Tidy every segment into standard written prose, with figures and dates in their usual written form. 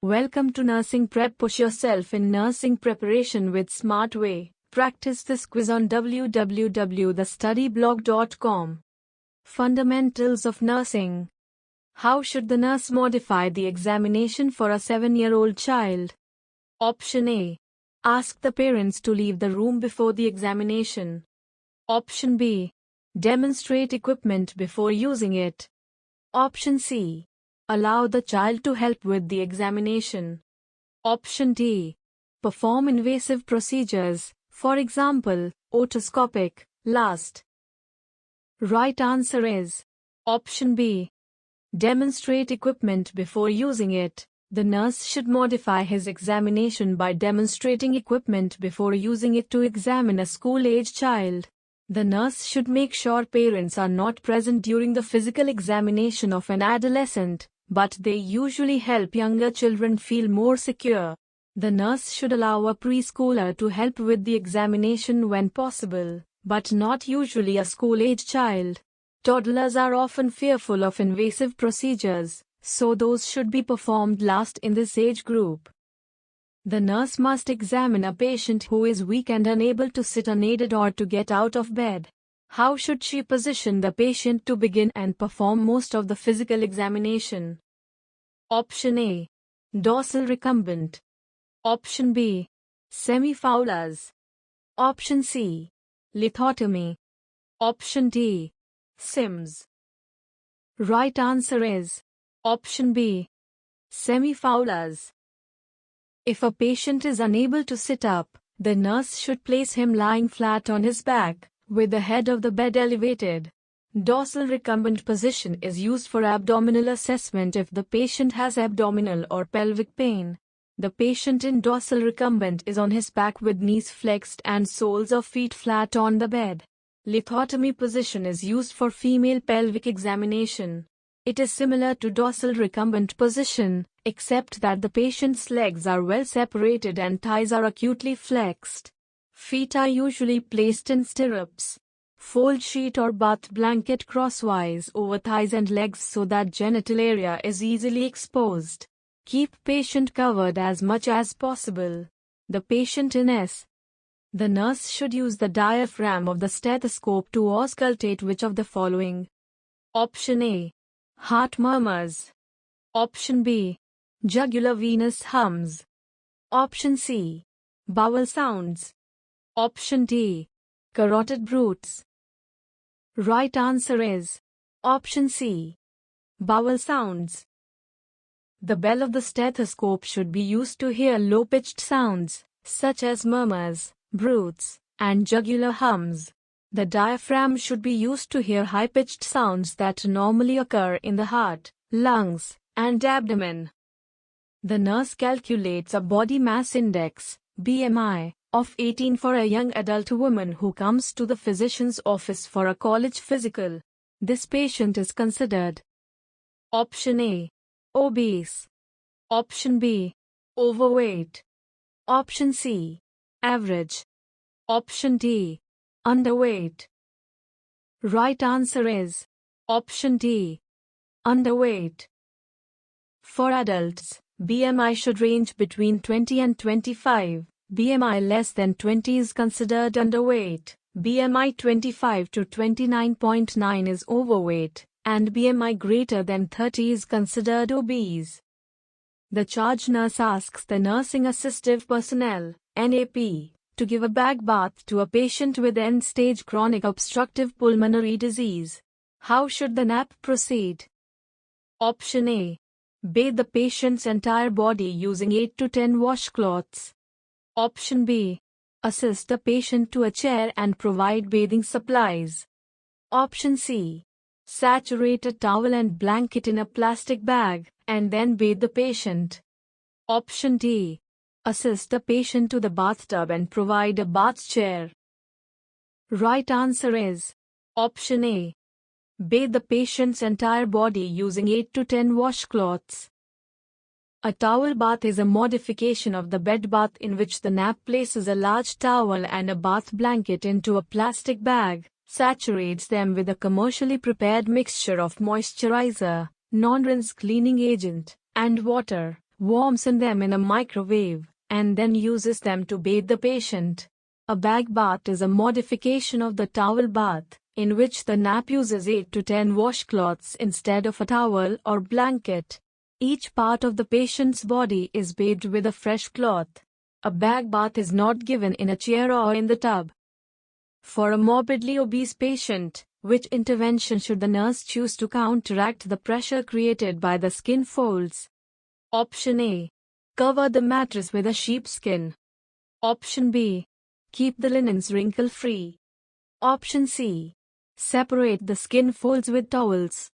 Welcome to Nursing Prep. Push yourself in nursing preparation with smart way. Practice this quiz on www.thestudyblog.com. Fundamentals of nursing. How should the nurse modify the examination for a 7-year-old child? Option A. Ask the parents to leave the room before the examination. Option B. Demonstrate equipment before using it. Option C. Allow the child to help with the examination. Option D. Perform invasive procedures, for example, otoscopic. Last. Right answer is Option B. Demonstrate equipment before using it. The nurse should modify his examination by demonstrating equipment before using it to examine a school-age child. The nurse should make sure parents are not present during the physical examination of an adolescent, but they usually help younger children feel more secure. The nurse should allow a preschooler to help with the examination when possible, but not usually a school-age child. Toddlers are often fearful of invasive procedures, so those should be performed last in this age group. The nurse must examine a patient who is weak and unable to sit unaided or to get out of bed. How should she position the patient to begin and perform most of the physical examination? Option A. Dorsal recumbent. Option B. Semi-fowlers. Option C. Lithotomy. Option D. SIMS. Right answer is Option B. Semi-fowlers. If a patient is unable to sit up, the nurse should place him lying flat on his back, with the head of the bed elevated. Dorsal recumbent position is used for abdominal assessment if the patient has abdominal or pelvic pain. The patient in dorsal recumbent is on his back with knees flexed and soles of feet flat on the bed. Lithotomy position is used for female pelvic examination. It is similar to dorsal recumbent position, except that the patient's legs are well separated and thighs are acutely flexed. Feet are usually placed in stirrups. Fold sheet or bath blanket crosswise over thighs and legs so that genital area is easily exposed. Keep patient covered as much as possible. The patient in S. The nurse should use the diaphragm of the stethoscope to auscultate which of the following? Option A. Heart murmurs. Option B. Jugular venous hums. Option C. Bowel sounds. Option D. Carotid bruits. Right answer is Option C. Bowel sounds. The bell of the stethoscope should be used to hear low-pitched sounds, such as murmurs, bruits, and jugular hums. The diaphragm should be used to hear high-pitched sounds that normally occur in the heart, lungs, and abdomen. The nurse calculates a body mass index, BMI, of 18 for a young adult woman who comes to the physician's office for a college physical. This patient is considered Option A. Obese. Option B. Overweight. Option C. Average. Option D. Underweight. Right answer is Option D. Underweight. For adults, BMI should range between 20 and 25. BMI less than 20 is considered underweight. BMI 25 to 29.9 is overweight, and BMI greater than 30 is considered obese. The charge nurse asks the nursing assistive personnel, NAP, to give a bag bath to a patient with end-stage chronic obstructive pulmonary disease. How should the NAP proceed? Option A. Bathe the patient's entire body using 8 to 10 washcloths. Option B. Assist the patient to a chair and provide bathing supplies. Option C. Saturate a towel and blanket in a plastic bag, and then bathe the patient. Option D. Assist the patient to the bathtub and provide a bath chair. Right answer is Option A. Bathe the patient's entire body using 8 to 10 washcloths. A towel bath is a modification of the bed bath in which the NAP places a large towel and a bath blanket into a plastic bag, saturates them with a commercially prepared mixture of moisturizer, non-rinse cleaning agent, and water, warms them in a microwave, and then uses them to bathe the patient. A bag bath is a modification of the towel bath, in which the nap uses 8 to 10 washcloths instead of a towel or blanket. Each part of the patient's body is bathed with a fresh cloth. A bag bath is not given in a chair or in the tub. For a morbidly obese patient, which intervention should the nurse choose to counteract the pressure created by the skin folds? Option A. Cover the mattress with a sheepskin. Option B. Keep the linens wrinkle-free. Option C. Separate the skin folds with towels.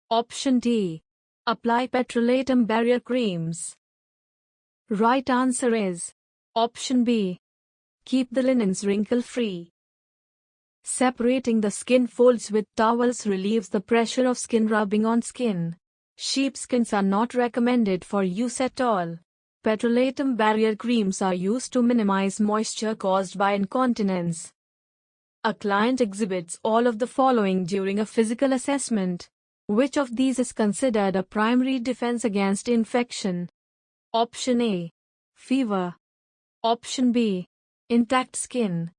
Option D. Apply petrolatum barrier creams. Right answer is Option B. Keep the linens wrinkle-free. Separating the skin folds with towels relieves the pressure of skin rubbing on skin. Sheepskins are not recommended for use at all. Petrolatum barrier creams are used to minimize moisture caused by incontinence. A client exhibits all of the following during a physical assessment. Which of these is considered a primary defense against infection? Option A. Fever. Option B. Intact skin.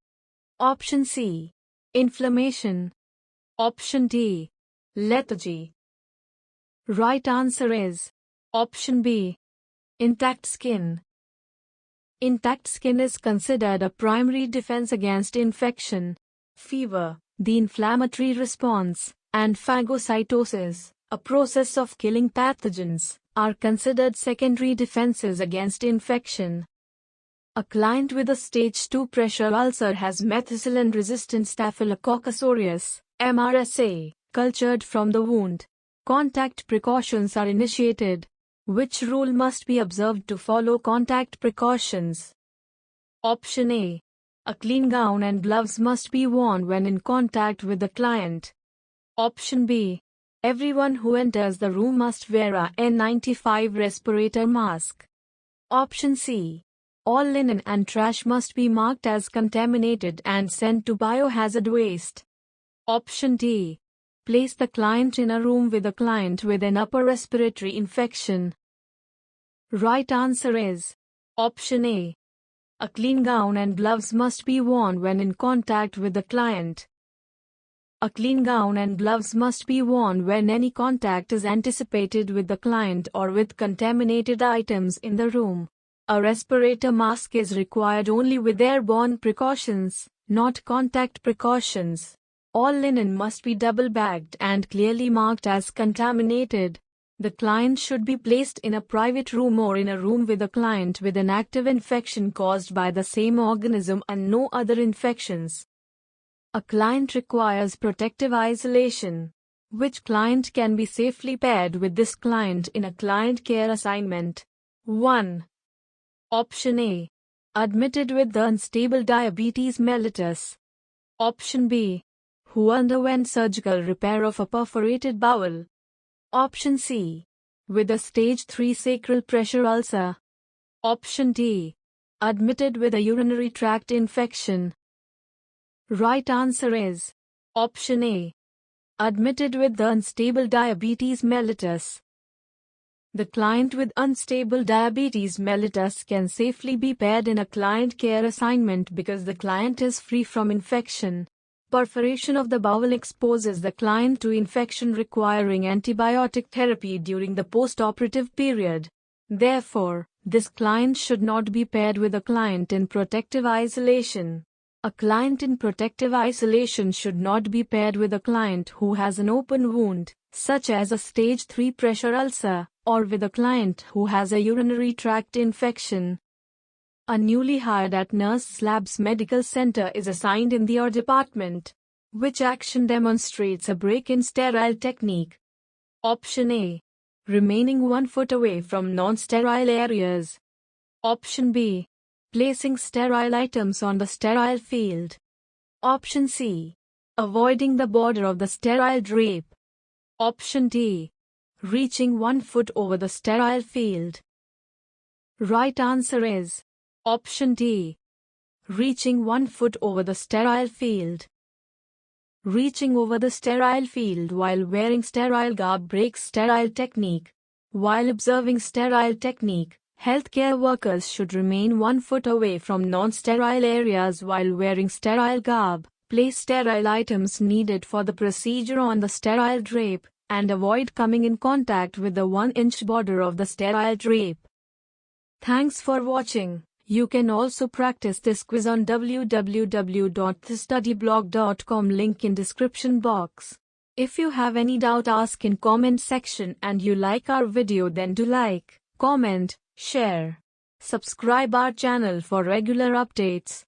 Option C. Inflammation. Option D. Lethargy. Right answer is Option B. Intact skin. Intact skin is considered a primary defense against infection. Fever, the inflammatory response, and phagocytosis, a process of killing pathogens, are considered secondary defenses against infection. A client with a stage 2 pressure ulcer has methicillin-resistant Staphylococcus aureus, MRSA, cultured from the wound. Contact precautions are initiated. Which rule must be observed to follow contact precautions? Option A. A clean gown and gloves must be worn when in contact with the client. Option B. Everyone who enters the room must wear a N95 respirator mask. Option C. All linen and trash must be marked as contaminated and sent to biohazard waste. Option D. Place the client in a room with a client with an upper respiratory infection. Right answer is Option A. A clean gown and gloves must be worn when in contact with the client. A clean gown and gloves must be worn when any contact is anticipated with the client or with contaminated items in the room. A respirator mask is required only with airborne precautions, not contact precautions. All linen must be double-bagged and clearly marked as contaminated. The client should be placed in a private room or in a room with a client with an active infection caused by the same organism and no other infections. A client requires protective isolation. Which client can be safely paired with this client in a client care assignment? 1. Option A. Admitted with the unstable diabetes mellitus. Option B. Who underwent surgical repair of a perforated bowel. Option C. With a stage 3 sacral pressure ulcer. Option D. Admitted with a urinary tract infection. Right answer is Option A. Admitted with the unstable diabetes mellitus. The client with unstable diabetes mellitus can safely be paired in a client care assignment because the client is free from infection. Perforation of the bowel exposes the client to infection requiring antibiotic therapy during the post-operative period. Therefore, this client should not be paired with a client in protective isolation. A client in protective isolation should not be paired with a client who has an open wound, such as a stage 3 pressure ulcer, or with a client who has a urinary tract infection. A newly hired at Nurse Labs Medical Center is assigned in your department. Which action demonstrates a break-in sterile technique? Option A. Remaining 1 foot away from non-sterile areas. Option B. Placing sterile items on the sterile field. Option C. Avoiding the border of the sterile drape. Option D. Reaching 1 foot over the sterile field. Right answer is Option D. Reaching 1 foot over the sterile field. Reaching over the sterile field while wearing sterile garb breaks sterile technique. While observing sterile technique, healthcare workers should remain 1 foot away from non-sterile areas while wearing sterile garb, place sterile items needed for the procedure on the sterile drape, and avoid coming in contact with the 1-inch border of the sterile drape. Thanks for watching. You can also practice this quiz on www.thestudyblog.com, link in description box. If you have any doubt, ask in comment section, and you like our video, then do like, comment, share. Subscribe our channel for regular updates.